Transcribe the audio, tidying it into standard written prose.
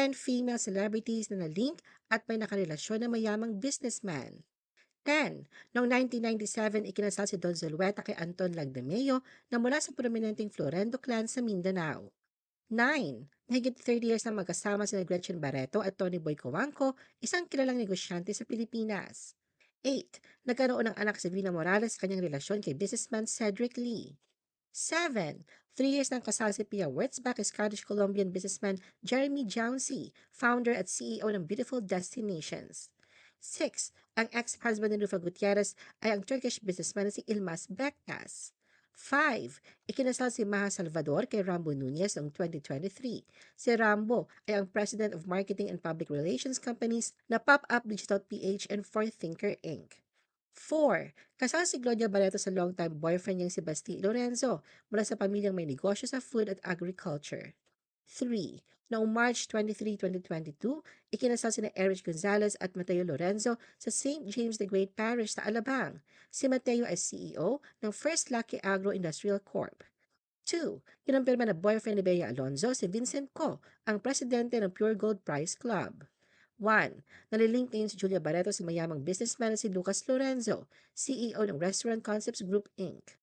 10 female celebrities na na-link at may nakarelasyon na mayamang businessman. 10. Noong 1997, ikinasal si Don Zulueta kay Anton Lagdameo na mula sa prominenteng Florendo clan sa Mindanao. 9. Mahigit 30 years na magkasama sina Gretchen Barreto at Tony Boy Coangco, isang kilalang negosyante sa Pilipinas. 8. Nagkaroon ng anak si Vina Morales sa kanyang relasyon kay businessman Cedric Lee. 7. 3 years nang kasal si Pia Wurtzbach kay Scottish-Colombian businessman Jeremy Jounsey, founder at CEO ng Beautiful Destinations. 6. Ang ex-husband ni Rufa Gutierrez ay ang Turkish businessman na si Ilmaz Bektas. 5. Ikinasal si Maha Salvador kay Rambo Nunez noong 2023. Si Rambo ay ang President of Marketing and Public Relations Companies na Pop-Up Digital PH and Forthinker Inc. 4. Kasal si Gloria Barreto sa long-time boyfriend niyang si Basti Lorenzo mula sa pamilyang may negosyo sa food at agriculture. 3. Noong March 23, 2022, ikinasal sina Erich Gonzalez at Mateo Lorenzo sa St. James the Great Parish sa Alabang. Si Mateo ay CEO ng First Lucky Agro Industrial Corp. 2. Kinumpirma na boyfriend ni Bea Alonzo si Vincent Co, ang presidente ng Pure Gold Prize Club. 1. Nalilink ngayon si Julia Barreto sa mayamang businessman na si Lucas Lorenzo, CEO ng Restaurant Concepts Group Inc.